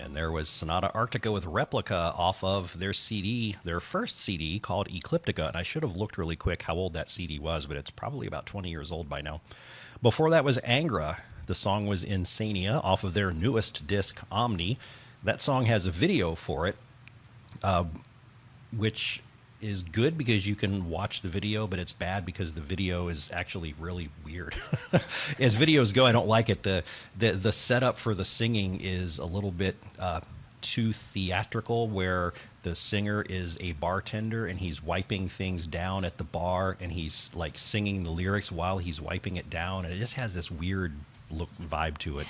And there was Sonata Arctica with Replica off of their CD, their first CD called Ecliptica. And I should have looked really quick how old that CD was, but it's probably about 20 years old by now. Before that was Angra. The song was Insania off of their newest disc, Omni. That song has a video for it, which is good because you can watch the video, but it's bad because the video is actually really weird. As videos go, I don't like it. The setup for the singing is a little bit too theatrical, where the singer is a bartender and he's wiping things down at the bar and he's like singing the lyrics while he's wiping it down, and it just has this weird look vibe to it.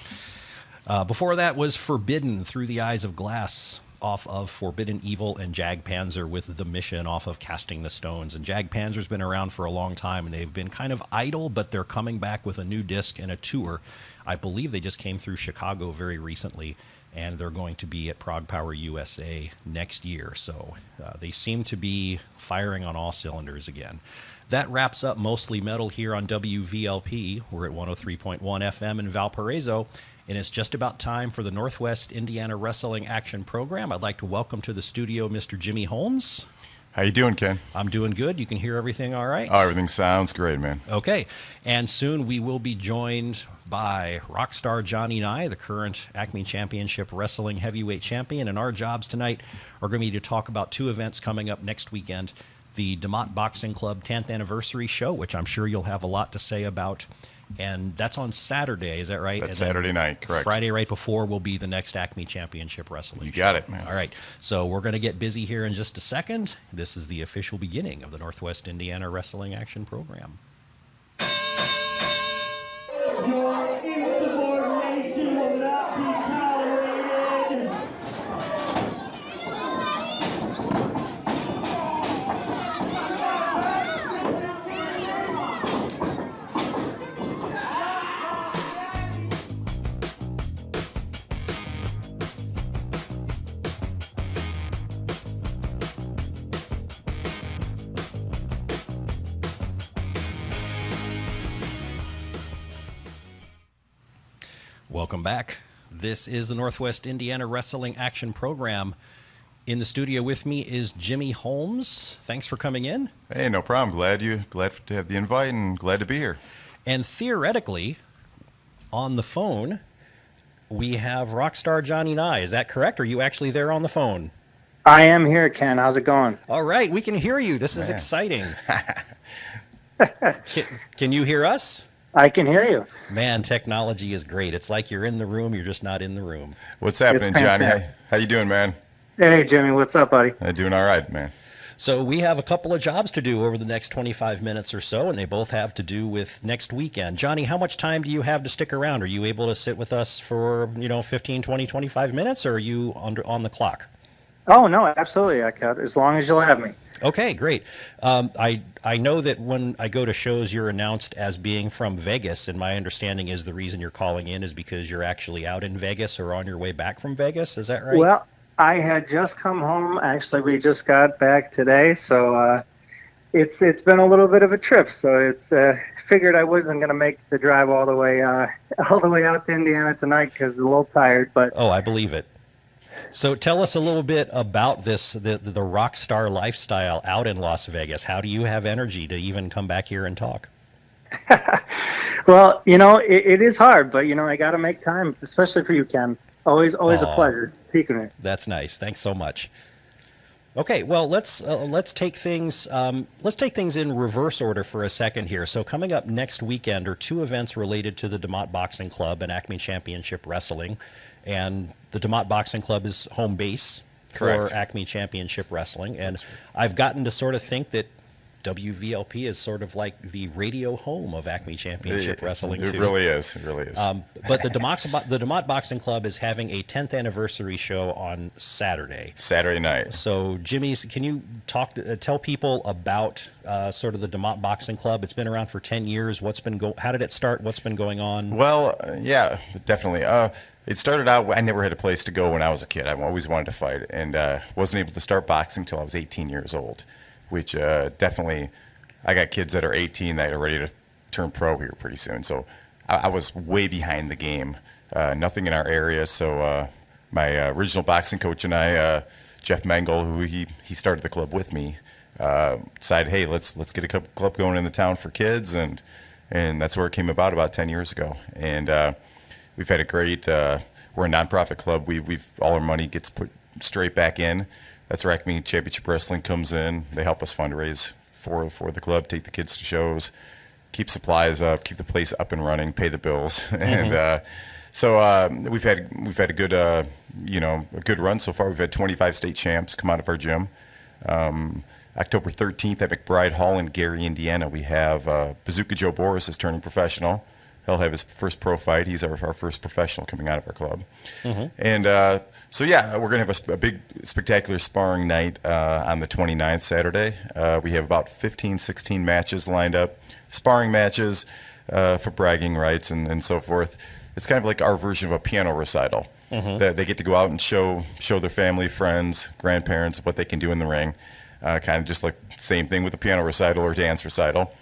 Before that was Forbidden Through the Eyes of Glass off of Forbidden Evil, and Jag Panzer with The Mission off of Casting the Stones. And Jag Panzer's been around for a long time, and they've been kind of idle, but they're coming back with a new disc and a tour. I believe they just came through Chicago very recently, and they're going to be at Prague Power USA next year. So they seem to be firing on all cylinders again. That wraps up Mostly Metal here on WVLP. We're at 103.1 FM in Valparaiso, and it's just about time for the Northwest Indiana Wrestling Action Program. I'd like to welcome to the studio Mr. Jimmy Holmes. How you doing, Ken? I'm doing good. You can hear everything all right? Oh, everything sounds great, man. Okay. And soon we will be joined by Rockstar Johnny Nye, the current Acme Championship Wrestling Heavyweight Champion. And our jobs tonight are going to be to talk about two events coming up next weekend. The DeMott Boxing Club 10th Anniversary Show, which I'm sure you'll have a lot to say about. And that's on Saturday, is that right? That's Saturday night, correct. Friday right before will be the next Acme Championship Wrestling You got it, man. All right, so we're going to get busy here in just a second. This is the official beginning of the Northwest Indiana Wrestling Action Program. Your insubordination will not be tolerated. Welcome back. This is the Northwest Indiana Wrestling Action Program. In the studio with me is Jimmy Holmes. Thanks for coming in. Hey, no problem. Glad to have the invite and glad to be here. And theoretically, on the phone, we have Rockstar Johnny Nye. Is that correct? Are you actually there on the phone? I am here, Ken. How's it going? All right, we can hear you. This is exciting. Can you hear us? I can hear you. Man, technology is great. It's like you're in the room, you're just not in the room. What's happening, Johnny? How you doing, man? Hey, Jimmy. What's up, buddy? I'm doing all right, man. So we have a couple of jobs to do over the next 25 minutes or so, and they both have to do with next weekend. Johnny, how much time do you have to stick around? Are you able to sit with us for, 15, 20, 25 minutes, or are you on the clock? Oh, no, absolutely. I could, as long as you'll have me. Okay, great. I know that when I go to shows, you're announced as being from Vegas, and my understanding is the reason you're calling in is because you're actually out in Vegas or on your way back from Vegas. Is that right? Well, I had just come home. Actually, we just got back today, so it's been a little bit of a trip. So it's figured I wasn't going to make the drive all the way out to Indiana tonight because I'm a little tired. But oh, I believe it. So tell us a little bit about this, the rock star lifestyle out in Las Vegas. How do you have energy to even come back here and talk? Well, it is hard, but, I got to make time, especially for you, Ken. Always a pleasure speaking with you. That's nice. Thanks so much. Okay, well, let's take things in reverse order for a second here. So coming up next weekend are two events related to the DeMott Boxing Club and Acme Championship Wrestling. And the DeMott Boxing Club is home base for Acme Championship Wrestling. And I've gotten to sort of think that WVLP is sort of like the radio home of Acme Championship Wrestling, too. It really is. It really is. But the DeMott Boxing Club is having a 10th anniversary show on Saturday. Saturday night. So, Jimmy, can you tell people about sort of the DeMott Boxing Club? It's been around for 10 years. How did it start? What's been going on? Well, yeah, definitely. It started out, I never had a place to go when I was a kid. I always wanted to fight, and wasn't able to start boxing until I was 18 years old. Which definitely, I got kids that are 18 that are ready to turn pro here pretty soon. So I was way behind the game. Nothing in our area, so my original boxing coach and I, Jeff Mengel, who he started the club with me, decided, hey, let's get a club going in the town for kids, and that's where it came about 10 years ago. And we've had a great. We're a nonprofit club. We've all our money gets put straight back in. That's where Acme Championship Wrestling comes in. They help us fundraise for the club, take the kids to shows, keep supplies up, keep the place up and running, pay the bills, and so we've had a good a good run so far. We've had 25 state champs come out of our gym. October 13th at McBride Hall in Gary, Indiana, we have Bazooka Joe Boris is turning professional. He'll have his first pro fight. He's our first professional coming out of our club. And so, yeah, we're going to have a big, spectacular sparring night on the 29th, Saturday. We have about 15, 16 matches lined up, sparring matches for bragging rights and so forth. It's kind of like our version of a piano recital. They get to go out and show their family, friends, grandparents what they can do in the ring. Kind of just like same thing with a piano recital or dance recital.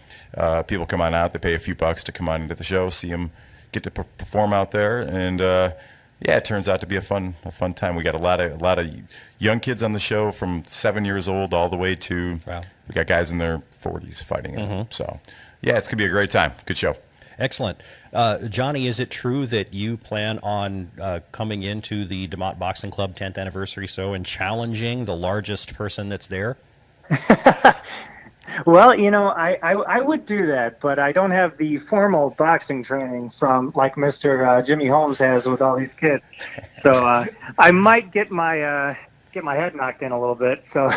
People come on out, they pay a few bucks to come on into the show, see them get to perform out there, and yeah, it turns out to be a fun time. We got a lot of young kids on the show from 7 years old all the way to we got guys in their 40s fighting. So yeah, it's gonna be a great time. Good show. Excellent. Johnny, is it true that you plan on coming into the DeMott Boxing Club 10th anniversary show and challenging the largest person that's there? Well, I would do that, but I don't have the formal boxing training from like Mr. Jimmy Holmes has with all these kids. So I might get my head knocked in a little bit. So.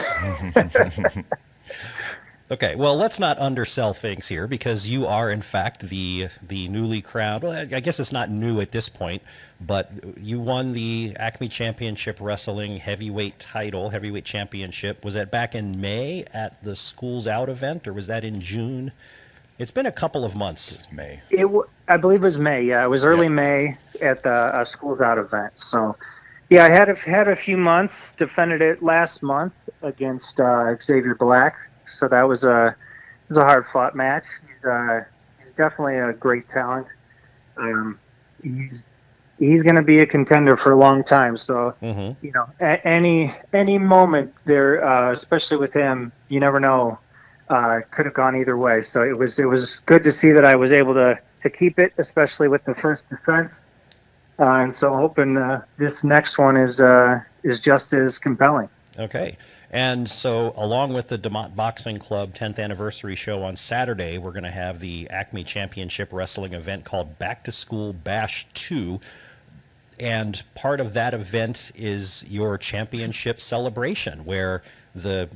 Okay, well, let's not undersell things here, because you are, in fact, the newly crowned, well, I guess it's not new at this point, but you won the Acme Championship Wrestling heavyweight championship. Was that back in May at the Schools Out event, or was that in June? It's been a couple of months. It was May. I believe it was May, yeah. It was early May at the Schools Out event. So, yeah, I had a few months, defended it last month against Xavier Black. So that was a hard-fought match. He's definitely a great talent. He's going to be a contender for a long time. So at any moment there, especially with him, you never know. Could have gone either way. So it was good to see that I was able to keep it, especially with the first defense. And so hoping this next one is just as compelling. Okay. And so along with the DeMott Boxing Club 10th anniversary show on Saturday, we're going to have the Acme Championship Wrestling event called Back to School Bash 2. And part of that event is your championship celebration, where the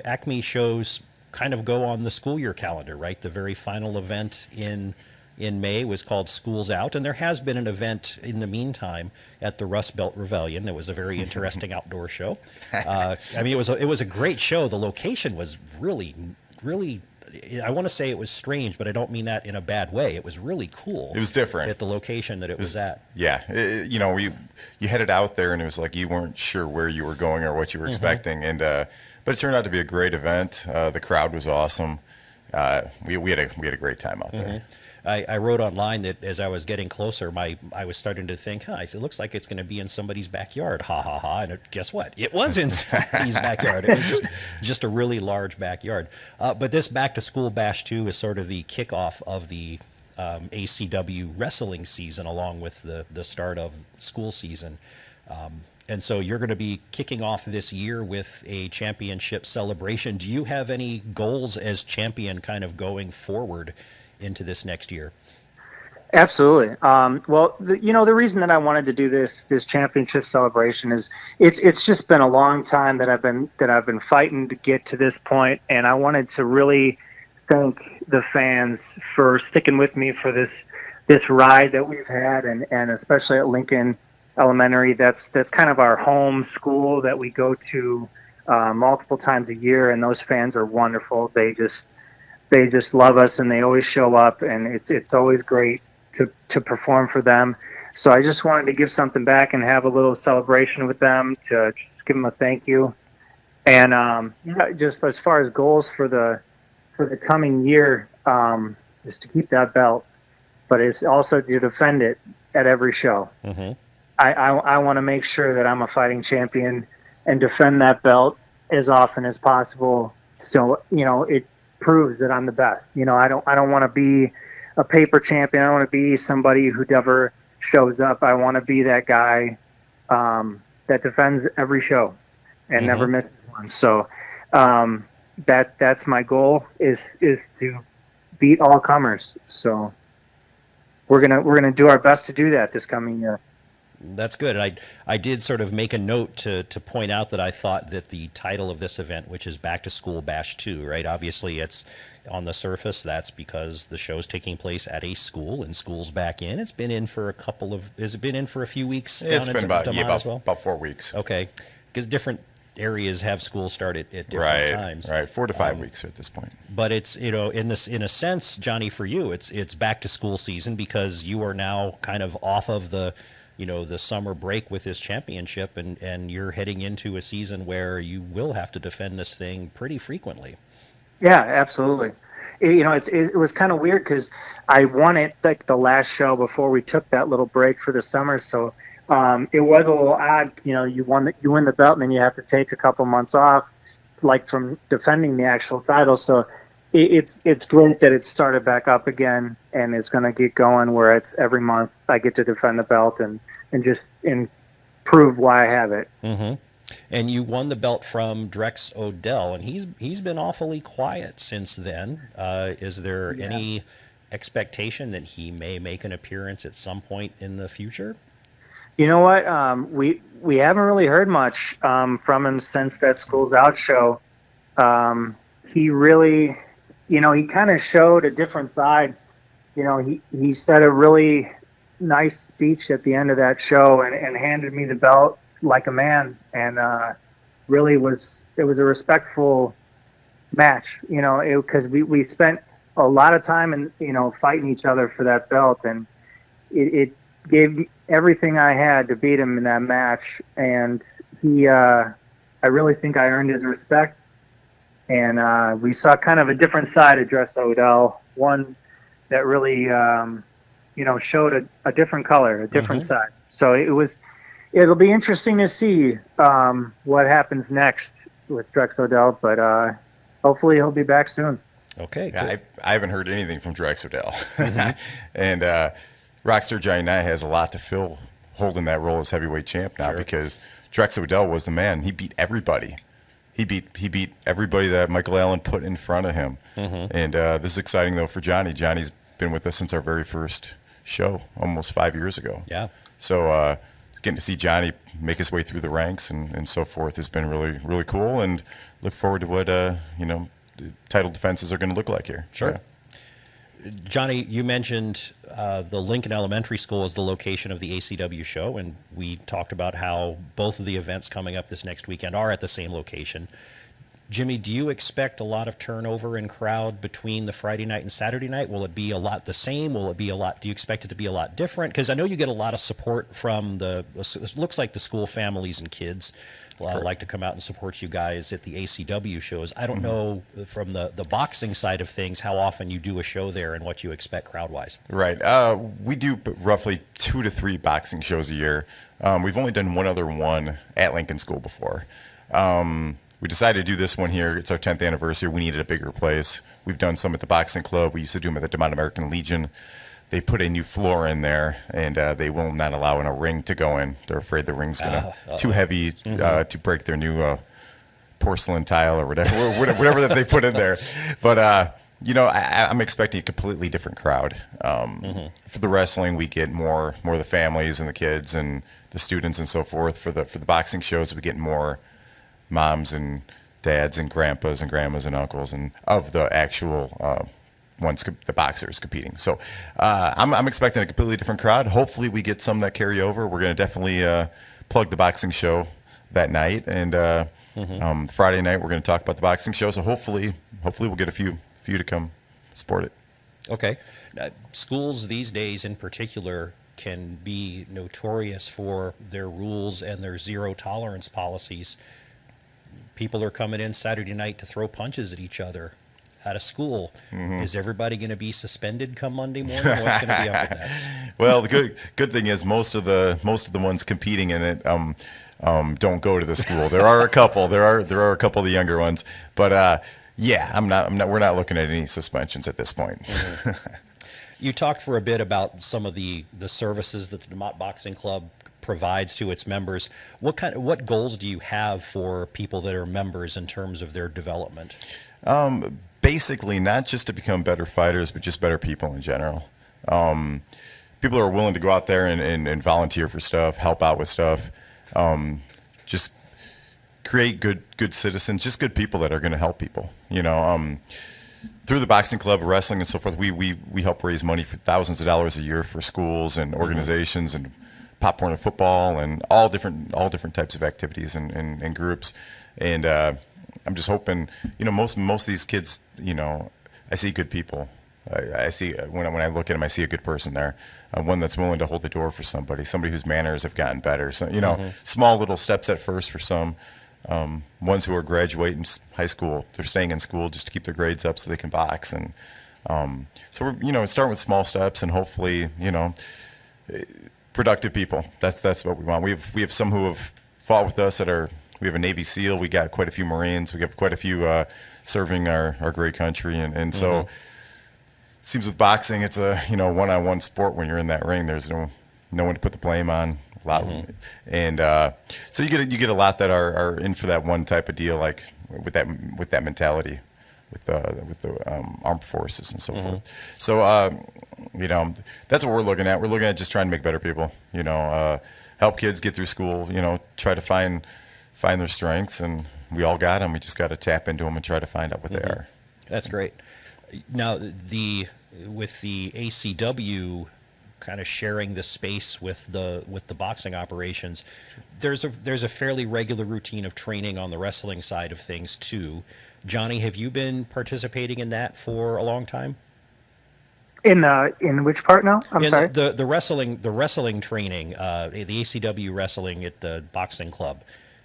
Acme shows kind of go on the school year calendar, right? The very final event in May was called Schools Out, and there has been an event in the meantime at the Rust Belt Rebellion. That was a very interesting outdoor show. I mean, it was a great show. The location was really, really, I want to say it was strange, but I don't mean that in a bad way. It was really cool. It was different at the location that it was at. Yeah, you headed out there, and it was like you weren't sure where you were going or what you were expecting, and but it turned out to be a great event. The crowd was awesome. We had a great time out there. I wrote online that as I was getting closer, I was starting to think, it looks like it's going to be in somebody's backyard. Ha, ha, ha. And guess what? It was in somebody's backyard. It was just a really large backyard. But this Back to School Bash 2 is sort of the kickoff of the ACW wrestling season, along with the start of school season. And so you're going to be kicking off this year with a championship celebration. Do you have any goals as champion kind of going forward into this next year? Absolutely. Well, the reason that I wanted to do this championship celebration is it's just been a long time that I've been fighting to get to this point, and I wanted to really thank the fans for sticking with me for this ride that we've had, and especially at Lincoln Elementary. That's kind of our home school that we go to multiple times a year, and those fans are wonderful. They just love us, and they always show up, and it's always great to perform for them. So I just wanted to give something back and have a little celebration with them to just give them a thank you. And just as far as goals for the coming year, is to keep that belt, but it's also to defend it at every show. I want to make sure that I'm a fighting champion and defend that belt as often as possible. So, it proves that I'm the best. I don't want to be a paper champion. I don't want to be somebody who never shows up. I want to be that guy that defends every show and never misses one. So that's my goal is to beat all comers. So we're gonna do our best to do that this coming year. That's good. I did sort of make a note to point out that I thought that the title of this event, which is Back to School Bash 2, right? Obviously, it's on the surface. That's because the show's taking place at a school, and school's back in. It's been in for has it been in for a few weeks? It's been about 4 weeks. Okay, because different areas have school start at different times. Right, 4 to 5 weeks at this point. But it's in a sense, Johnny, for you, it's back to school season because you are now kind of off of the summer break with this championship, and you're heading into a season where you will have to defend this thing pretty frequently. Yeah, absolutely. It was kind of weird because I won it like the last show before we took that little break for the summer. So it was a little odd. You win the belt, and then you have to take a couple months off, like from defending the actual title. So it's great that it started back up again, and it's going to get going where it's every month I get to defend the belt and just prove why I have it. Mm-hmm. And you won the belt from Drex Odell, and he's been awfully quiet since then. Is there any expectation that he may make an appearance at some point in the future? You know what? We haven't really heard much from him since that School's Out show. He really, he kind of showed a different side. He said a really nice speech at the end of that show and handed me the belt like a man, and really it was a respectful match, because we spent a lot of time and fighting each other for that belt, and it gave me everything I had to beat him in that match, and I really think I earned his respect, and we saw kind of a different side of Drex Odell, one that really showed a different color, a different side. So it'll be interesting to see what happens next with Drex Odell, but hopefully he'll be back soon. Okay. Yeah, I haven't heard anything from Drex Odell. And Rockstar Johnny Nye has a lot to fill holding that role as heavyweight champ now, because Drex Odell was the man. He beat everybody. He beat everybody that Michael Allen put in front of him. And this is exciting, though, for Johnny. Johnny's been with us since our very first show almost 5 years ago. Yeah. So getting to see Johnny make his way through the ranks and so forth has been really, really cool, and look forward to what title defenses are going to look like here. Sure. Yeah. Johnny, you mentioned the Lincoln Elementary School as the location of the ACW show, and we talked about how both of the events coming up this next weekend are at the same location. Jimmy, do you expect a lot of turnover in crowd between the Friday night and Saturday night? Will it be a lot the same? Do you expect it to be a lot different? Because I know you get a lot of support from it looks like the school families and kids like to come out and support you guys at the ACW shows. I don't know from the boxing side of things how often you do a show there and what you expect crowd-wise. Right. We do roughly 2 to 3 boxing shows a year. We've only done one other one at Lincoln School before. We decided to do this one here. It's our 10th anniversary. We needed a bigger place. We've done some at the Boxing Club. We used to do them at the DeMont American Legion. They put a new floor in there, and they will not allow a ring to go in. They're afraid the ring's too heavy to break their new porcelain tile or whatever that they put in there. But I'm expecting a completely different crowd. For the wrestling, we get more of the families and the kids and the students and so forth. For the boxing shows, we get more moms and dads and grandpas and grandmas and uncles and of the actual ones, the boxers competing. So I'm expecting a completely different crowd. Hopefully we get some that carry over. We're going to definitely plug the boxing show that night, and Friday night we're going to talk about the boxing show. So hopefully we'll get a few for you to come support it. Okay. Schools these days in particular can be notorious for their rules and their zero tolerance policies. People are coming in Saturday night to throw punches at each other. out of school. Is everybody going to be suspended come Monday morning? What's going to be up with that? Well, the good thing is most of the ones competing in it don't go to the school. There are a couple. There are a couple of the younger ones, but yeah, we're not looking at any suspensions at this point. You talked for a bit about some of the services that the DeMott Boxing Club provides to its members. What goals do you have for people that are members in terms of their development? Basically, not just to become better fighters, but just better people in general. People are willing to go out there and volunteer for stuff, help out with stuff, just create good citizens, just good people that are going to help people. You know, through the boxing club, wrestling, and so forth, we help raise money for thousands of dollars a year for schools and organizations and popcorn and football and all different types of activities and groups. And I'm just hoping, you know, most of these kids, you know, I see good people. I see when I look at them, I see a good person there, one that's willing to hold the door for somebody whose manners have gotten better. So, you know, small little steps at first for some. Ones who are graduating high school, they're staying in school just to keep their grades up so they can box. And so we're, you know, starting with small steps and hopefully, you know, productive people. That's what we want. We have some who have fought with us we have a Navy SEAL. We got quite a few Marines. We have quite a few serving our great country. And so it seems with boxing, it's a, you know, one-on-one sport. When you're in that ring, there's no one to put the blame on. And so you get a lot that are in for that one type of deal, like with that mentality, with the armed forces and so forth. So you know, that's what we're looking at. We're looking at just trying to make better people. You know, help kids get through school. You know, try to find their strengths, and we all got them. We just got to tap into them and try to find out what they are. That's great. Now, with the ACW kind of sharing the space with the boxing operations, there's a fairly regular routine of training on the wrestling side of things too. Johnny, have you been participating in that for a long time? In which part now? I'm sorry. The wrestling training, the ACW wrestling at the boxing club,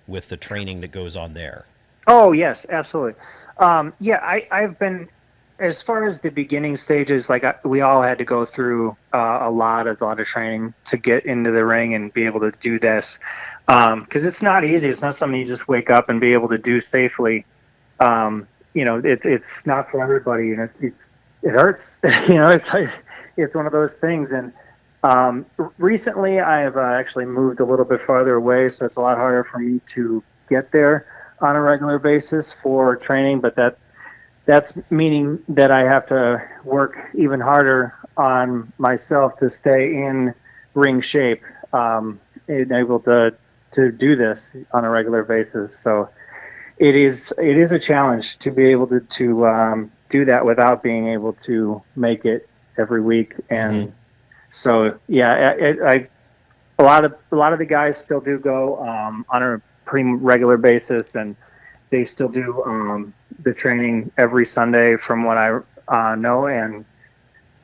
with the training that goes on there. Oh yes, absolutely. Yeah, I've been, as far as the beginning stages, like we all had to go through a lot of training to get into the ring and be able to do this, because it's not easy. It's not something you just wake up and be able to do safely. You know, it's not for everybody. You know, it hurts. You know, it's one of those things. And recently, I have actually moved a little bit farther away, so it's a lot harder for me to get there on a regular basis for training. But that's meaning that I have to work even harder on myself to stay in ring shape, and able to do this on a regular basis. So it is a challenge to be able to do that without being able to make it every week. And so yeah, a lot of the guys still do go on a pretty regular basis, and they still do the training every Sunday from what I know, and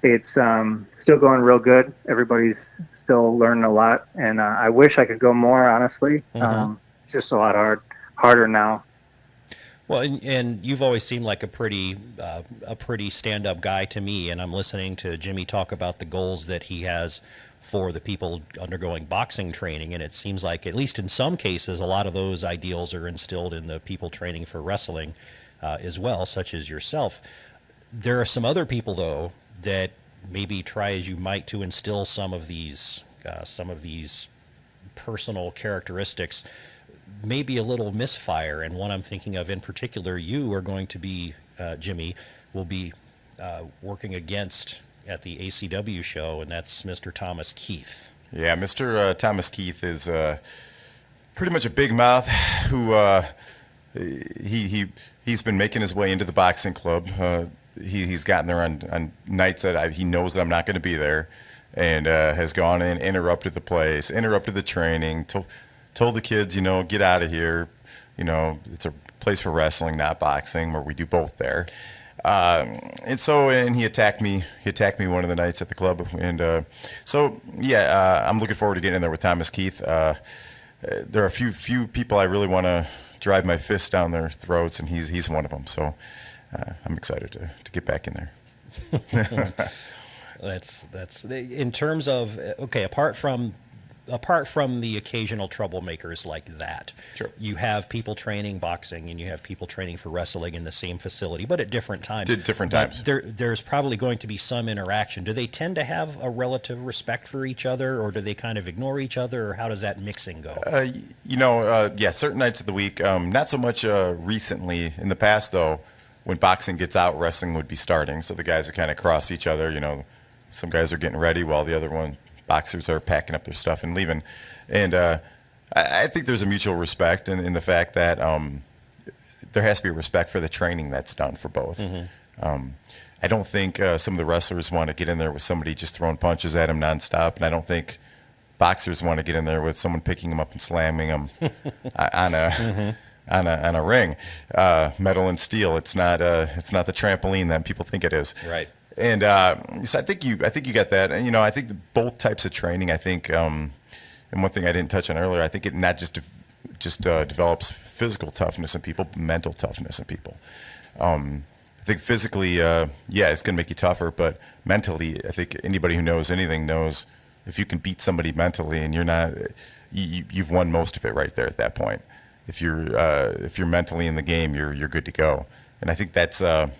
it's still going real good. Everybody's still learning a lot, and I wish I could go more, honestly. It's just a lot harder now. Well, and you've always seemed like a pretty stand-up guy to me, and I'm listening to Jimmy talk about the goals that he has for the people undergoing boxing training, and it seems like, at least in some cases, a lot of those ideals are instilled in the people training for wrestling as well, such as yourself. There are some other people, though, that maybe try as you might to instill some of these personal characteristics, maybe a little misfire. And one I'm thinking of in particular, you are going to be, Jimmy, will be working against at the ACW show, and that's Mr. Thomas Keith. Yeah, Mr. Thomas Keith is pretty much a big mouth who he's been making his way into the boxing club. He's gotten there on nights that he knows that I'm not going to be there, and has gone in, interrupted the place, interrupted the training, told the kids, you know, get out of here. You know, it's a place for wrestling, not boxing, where we do both there. And he attacked me. He attacked me one of the nights at the club, and so yeah, I'm looking forward to getting in there with Thomas Keith. There are a few people I really want to drive my fist down their throats, and he's one of them. So I'm excited to get back in there. That's in terms of, okay, apart from the occasional troublemakers like that, Sure. you have people training boxing and you have people training for wrestling in the same facility, but at different times. Different But times. There's probably going to be some interaction. Do they tend to have a relative respect for each other, or do they kind of ignore each other, or how does that mixing go? Yeah, certain nights of the week. Not so much recently. In the past, though, when boxing gets out, wrestling would be starting. So the guys are kind of cross each other. Some guys are getting ready while the other boxers are packing up their stuff and leaving. And I think there's a mutual respect in the fact that there has to be respect for the training that's done for both. I don't think some of the wrestlers want to get in there with somebody just throwing punches at them nonstop, and I don't think boxers want to get in there with someone picking them up and slamming them on a ring, metal and steel. It's not the trampoline that people think it is. Right. And so I think you got that. And I think both types of training. I think, and one thing I didn't touch on earlier, I think it not just develops physical toughness in people, but mental toughness in people. I think physically, it's going to make you tougher, but mentally, I think anybody who knows anything knows if you can beat somebody mentally, and you've won most of it right there at that point. If you're mentally in the game, you're good to go. And I think that's a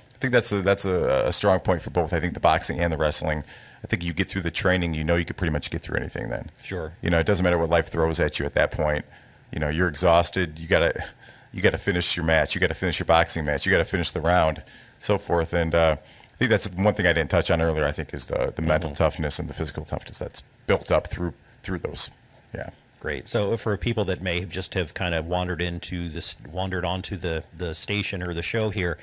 strong point for both. I think the boxing and the wrestling. I think you get through the training, you could pretty much get through anything then. Sure. It doesn't matter what life throws at you at that point. You're exhausted. You gotta finish your match. You gotta finish your boxing match. You gotta finish the round, so forth. And I think that's one thing I didn't touch on earlier. I think is the mental toughness and the physical toughness that's built up through those. Yeah. Great. So for people that may just have kind of wandered onto the station or the show here,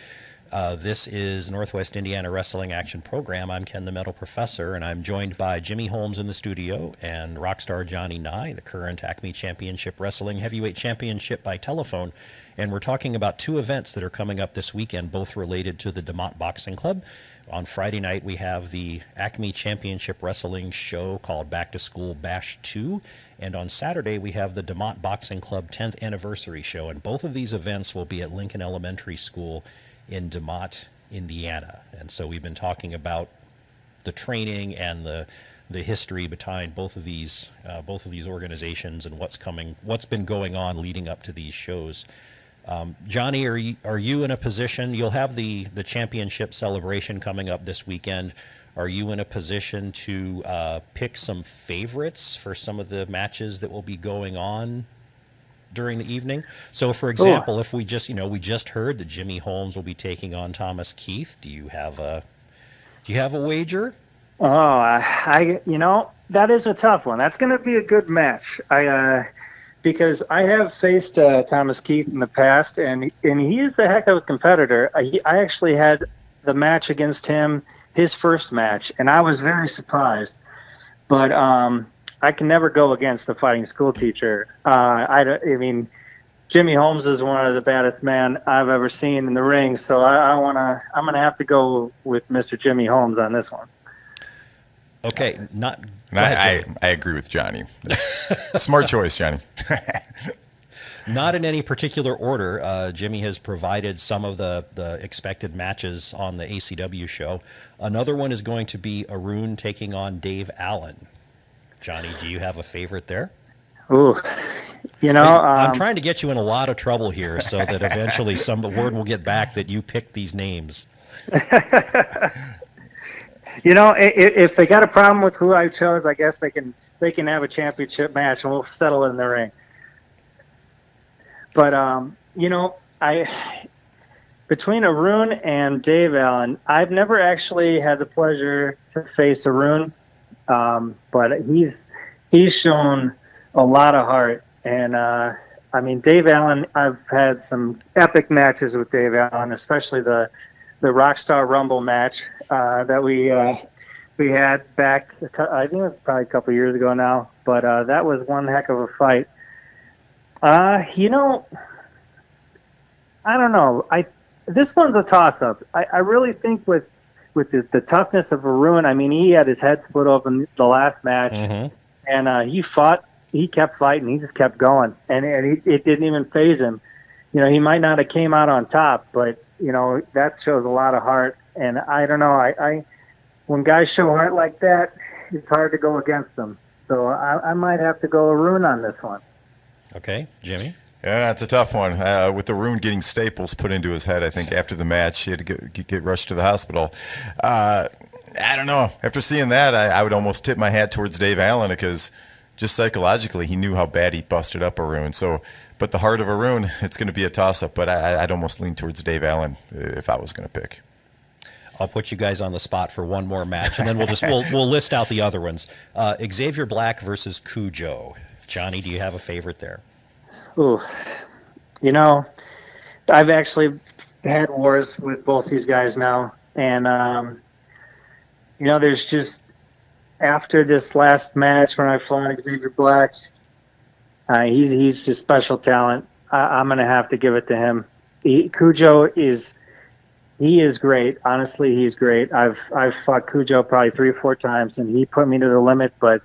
this is Northwest Indiana Wrestling Action Program. I'm Ken the Metal Professor, and I'm joined by Jimmy Holmes in the studio and Rockstar Johnny Nye, the current Acme Championship Wrestling Heavyweight Championship by telephone. And we're talking about two events that are coming up this weekend, both related to the DeMont Boxing Club. On Friday night, we have the Acme Championship Wrestling show called Back to School Bash 2. And on Saturday, we have the DeMont Boxing Club 10th Anniversary show. And both of these events will be at Lincoln Elementary School in DeMont, Indiana. And so we've been talking about the training and the history behind both of these organizations and what's been going on leading up to these shows. Johnny, are you in a position? You'll have the championship celebration coming up this weekend. Are you in a position to pick some favorites for some of the matches that will be going on during the evening? So, for example, if we just heard that Jimmy Holmes will be taking on Thomas Keith. Do you have a wager? Oh, that is a tough one. That's going to be a good match. Because I have faced Thomas Keith in the past, and he is a heck of a competitor. I actually had the match against him, his first match, and I was very surprised. But I can never go against the fighting school teacher. I mean, Jimmy Holmes is one of the baddest men I've ever seen in the ring, so I'm gonna have to go with Mr. Jimmy Holmes on this one. Okay, I agree with Johnny. Smart choice, Johnny. Not in any particular order. Jimmy has provided some of the expected matches on the ACW show. Another one is going to be Arun taking on Dave Allen. Johnny, do you have a favorite there? Ooh, I'm trying to get you in a lot of trouble here so that eventually some word will get back that you picked these names. If they got a problem with who I chose, I guess they can have a championship match and we'll settle it in the ring. But between Arun and Dave Allen, I've never actually had the pleasure to face Arun, but he's shown a lot of heart. And Dave Allen, I've had some epic matches with Dave Allen, especially the Rockstar Rumble match that we had back, I think it was probably a couple of years ago now, but that was one heck of a fight. I don't know. This one's a toss-up. I really think with the toughness of Arun, he had his head split open the last match, and he kept fighting, he just kept going, and it didn't even faze him. He might not have came out on top, but that shows a lot of heart. And I don't know, I when guys show heart like that, it's hard to go against them. So I might have to go Arun on this one. Okay, Jimmy? Yeah, it's a tough one. With Arun getting staples put into his head, I think after the match he had to get rushed to the hospital. I don't know. After seeing that, I would almost tip my hat towards Dave Allen because just psychologically he knew how bad he busted up Arun. So, but the heart of Arun, it's going to be a toss-up. But I'd almost lean towards Dave Allen if I was going to pick. I'll put you guys on the spot for one more match, and then we'll list out the other ones. Xavier Black versus Cujo. Johnny, do you have a favorite there? Ooh, I've actually had wars with both these guys now, and there's just after this last match when I fought Xavier Black, he's a special talent. I'm gonna have to give it to him. Cujo is great. Honestly, he's great. I've fought Cujo probably 3 or 4 times, and he put me to the limit. But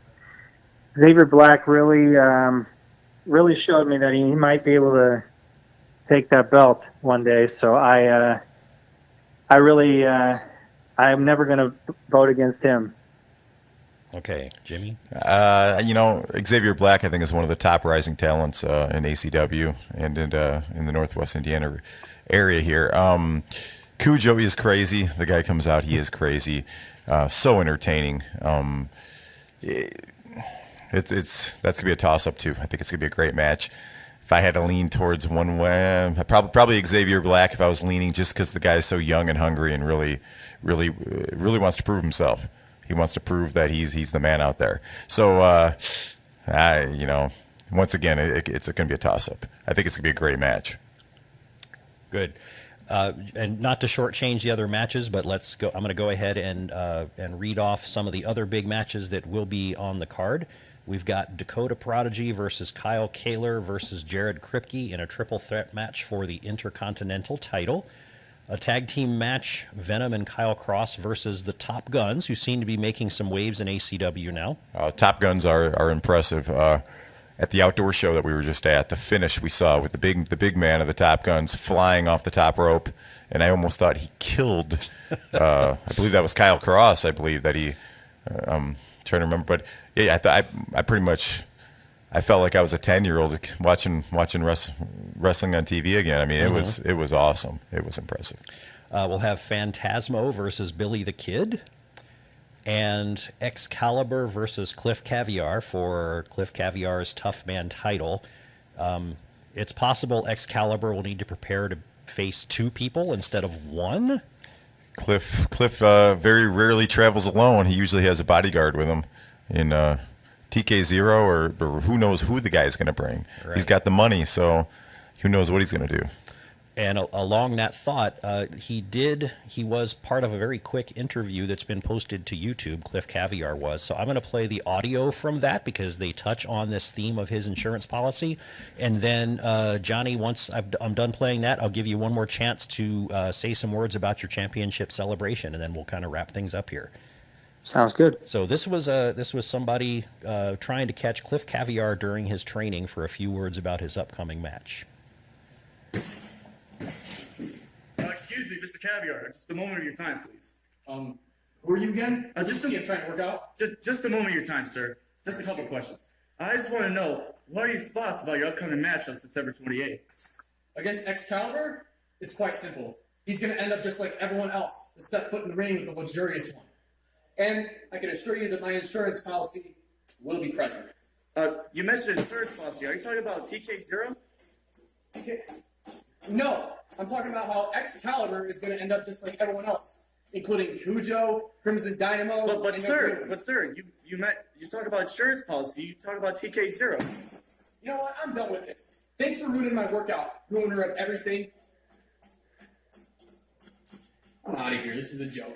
Xavier Black really showed me that he might be able to take that belt one day. So I'm never going to vote against him. Okay, Jimmy? Xavier Black, I think, is one of the top rising talents in ACW and in the Northwest Indiana area here. Cujo is crazy. The guy comes out, he is crazy. So entertaining. That's gonna be a toss-up too. I think it's gonna be a great match. If I had to lean towards one way, probably Xavier Black. If I was leaning, just because the guy is so young and hungry and really wants to prove himself. He wants to prove that he's the man out there. So, once again, it's going to be a toss-up. I think it's going to be a great match. Good. And not to shortchange the other matches, but let's go. I'm going to go ahead and read off some of the other big matches that will be on the card. We've got Dakota Prodigy versus Kyle Kaler versus Jared Kripke in a triple threat match for the Intercontinental title. A tag team match, Venom and Kyle Cross versus the Top Guns, who seem to be making some waves in ACW now. Top Guns are impressive. At the outdoor show that we were just at, the finish we saw with the big man of the Top Guns flying off the top rope, and I almost thought he killed. I believe that was Kyle Cross. I believe that he. I'm trying to remember, but yeah, I pretty much. I felt like I was a 10-year-old watching wrestling on TV again. I mean, it was awesome. It was impressive. We'll have Phantasmo versus Billy the Kid, and Excalibur versus Cliff Caviar for Cliff Caviar's Tough Man title. It's possible Excalibur will need to prepare to face 2 people instead of 1. Cliff very rarely travels alone. He usually has a bodyguard with him in TK0 or who knows who the guy is going to bring. Right. He's got the money, so who knows what he's going to do. And along that thought, he was part of a very quick interview that's been posted to YouTube, Cliff Caviar was. So I'm going to play the audio from that because they touch on this theme of his insurance policy. And then, Johnny, once I'm done playing that, I'll give you one more chance to say some words about your championship celebration, and then we'll kind of wrap things up here. Sounds good. So this was somebody trying to catch Cliff Caviar during his training for a few words about his upcoming match. Excuse me, Mr. Caviar. Just a moment of your time, please. Who are you again? Just I'm trying to work out. Just a moment of your time, sir. Just a couple questions. I just want to know, what are your thoughts about your upcoming match on September 28th? Against Excalibur? It's quite simple. He's going to end up just like everyone else and step foot in the ring with the luxurious one. And I can assure you that my insurance policy will be present. You mentioned insurance policy. Are you talking about TK0? No, I'm talking about how Excalibur is going to end up just like everyone else, including Cujo, Crimson Dynamo. But sir, you talk about insurance policy. You talk about TK0. You know what? I'm done with this. Thanks for ruining my workout, ruiner of everything. I'm out of here. This is a joke.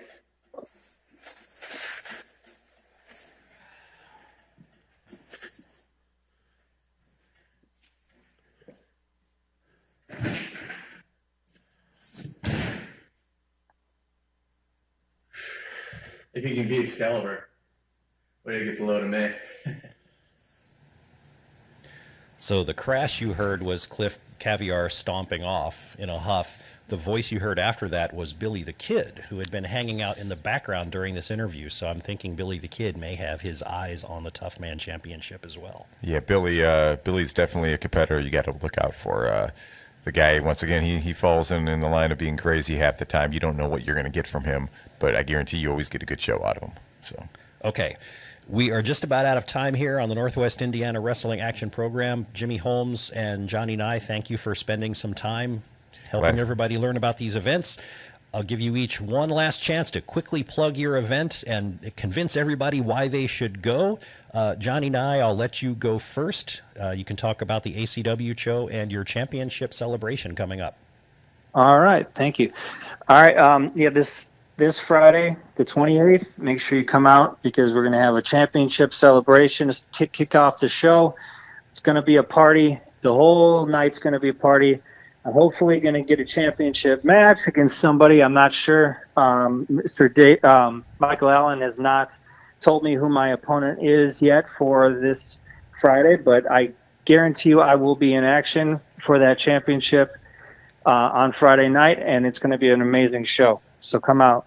If he can beat Excalibur, wait till he gets a load of me. So the crash you heard was Cliff Caviar stomping off in a huff, the voice you heard after that was Billy the Kid, who had been hanging out in the background during this interview. So I'm thinking Billy the Kid may have his eyes on the Tough Man Championship as well. Yeah, Billy's definitely a competitor you got to look out for. The guy, once again, he falls in the line of being crazy half the time. You don't know what you're going to get from him, but I guarantee you always get a good show out of him. So okay. We are just about out of time here on the Northwest Indiana Wrestling Action Program. Jimmy Holmes and Johnny Nye, thank you for spending some time helping everybody learn about these events. I'll give you each one last chance to quickly plug your event and convince everybody why they should go. Johnny Nye, I'll let you go first. You can talk about the ACW show and your championship celebration coming up. All right, thank you. All right, this Friday, the 28th, make sure you come out because we're going to have a championship celebration to kick off the show. It's going to be a party. The whole night's going to be a party. I'm hopefully going to get a championship match against somebody. I'm not sure. Michael Allen has not told me who my opponent is yet for this Friday, but I guarantee you I will be in action for that championship on Friday night, and it's going to be an amazing show. So come out.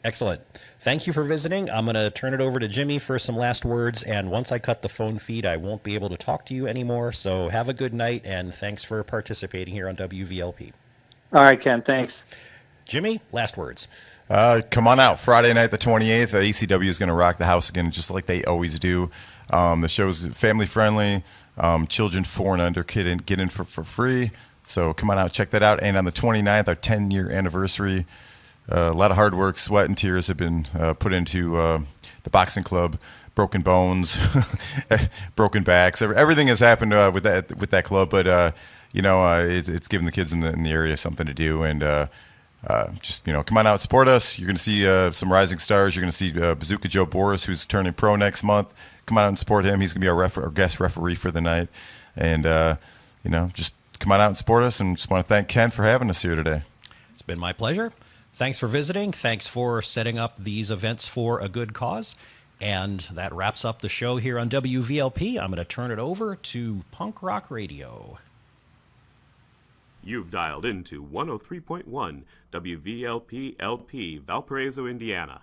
Excellent. Thank you for visiting. I'm going to turn it over to Jimmy for some last words, and once I cut the phone feed, I won't be able to talk to you anymore. So have a good night, and thanks for participating here on WVLP. All right, Ken, thanks. Jimmy, last words. Come on out Friday night, the 28th. ECW is going to rock the house again, just like they always do. The show's family friendly. Children 4 and under get in for free. So come on out, check that out. And on the 29th, our 10-year anniversary, a lot of hard work, sweat, and tears have been put into the boxing club. Broken bones, broken backs. Everything has happened with that club. But it's given the kids in the area something to do. And just come on out, support us. You're going to see some rising stars. You're going to see Bazooka Joe Boris, who's turning pro next month. Come on out and support him. He's going to be our guest referee for the night. And just come on out and support us. And just want to thank Ken for having us here today. It's been my pleasure. Thanks for visiting. Thanks for setting up these events for a good cause. And that wraps up the show here on WVLP. I'm going to turn it over to Punk Rock Radio. You've dialed into 103.1 WVLP LP, Valparaiso, Indiana.